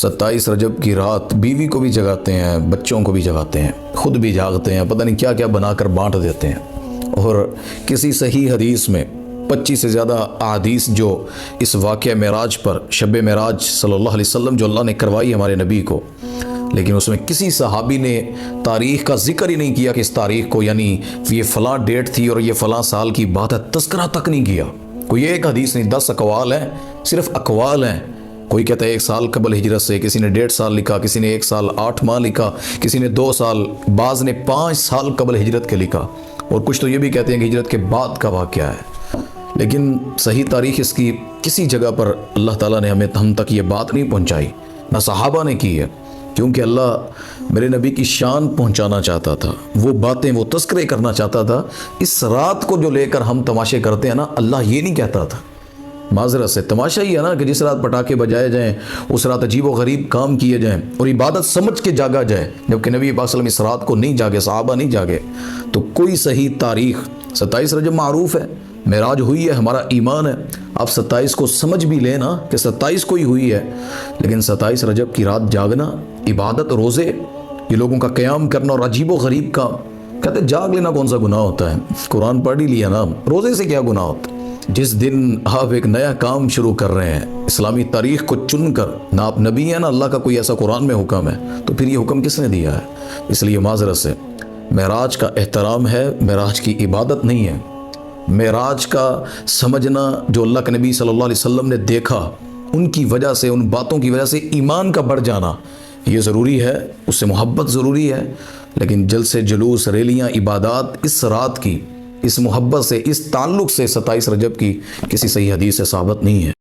27 رجب کی رات بیوی کو بھی جگاتے ہیں، بچوں کو بھی جگاتے ہیں، خود بھی جاگتے ہیں، پتہ نہیں کیا کیا بنا کر بانٹ دیتے ہیں۔ اور کسی صحیح حدیث میں 25 سے زیادہ احادیث جو اس واقعہ معراج پر، شب معراج صلی اللہ علیہ وسلم جو اللہ نے کروائی ہمارے نبی کو، لیکن اس میں کسی صحابی نے تاریخ کا ذکر ہی نہیں کیا کہ اس تاریخ کو، یعنی یہ فلاں ڈیٹ تھی اور یہ فلاں سال کی بات ہے، تذکرہ تک نہیں کیا۔ کوئی ایک حدیث نہیں، 10 اقوال ہیں، صرف اقوال ہیں۔ کوئی کہتا ہے 1 سال قبل ہجرت سے، کسی نے 1.5 سال لکھا، کسی نے 1 سال 8 ماہ لکھا، کسی نے 2 سال، بعض نے 5 سال قبل ہجرت کے لکھا، اور کچھ تو یہ بھی کہتے ہیں کہ ہجرت کے بعد کا واقعہ ہے۔ لیکن صحیح تاریخ اس کی کسی جگہ پر اللہ تعالیٰ نے ہم تک یہ بات نہیں پہنچائی، نہ صحابہ نے کی ہے، کیونکہ اللہ میرے نبی کی شان پہنچانا چاہتا تھا، وہ باتیں، وہ تذکرے کرنا چاہتا تھا۔ اس رات کو جو لے کر ہم تماشے کرتے ہیں نا، اللہ یہ نہیں کہتا تھا۔ معذرت سے تماشا ہی ہے نا کہ جس رات پٹاخے بجائے جائیں، اس رات عجیب و غریب کام کیے جائیں اور عبادت سمجھ کے جاگا جائے، جبکہ نبی پاک صلی اللہ علیہ وسلم اس رات کو نہیں جاگے، صحابہ نہیں جاگے۔ تو کوئی صحیح تاریخ، 27 رجب معروف ہے، معراج ہوئی ہے، ہمارا ایمان ہے۔ آپ 27 کو سمجھ بھی لیں نا کہ 27 کو ہی ہوئی ہے، لیکن 27 رجب کی رات جاگنا، عبادت، روزے، یہ لوگوں کا قیام کرنا اور عجیب و غریب کام، کہتے جاگ لینا کون سا گناہ ہوتا ہے؟ قرآن پڑھ ہی لیا نا، روزے سے کیا گناہ ہوتا ہے؟ جس دن آپ ایک نیا کام شروع کر رہے ہیں اسلامی تاریخ کو چن کر، نہ آپ نبی ہیں نہ اللہ کا کوئی ایسا قرآن میں حکم ہے، تو پھر یہ حکم کس نے دیا ہے؟ اس لیے معذرت سے معراج کا احترام ہے، معراج کی عبادت نہیں ہے۔ معراج کا سمجھنا، جو اللہ کے نبی صلی اللہ علیہ وسلم نے دیکھا، ان کی وجہ سے، ان باتوں کی وجہ سے ایمان کا بڑھ جانا، یہ ضروری ہے، اس سے محبت ضروری ہے۔ لیکن جلسے، جلوس، ریلیاں، عبادات اس رات کی، اس محبت سے، اس تعلق سے 27 رجب کی کسی صحیح حدیث سے ثابت نہیں ہے۔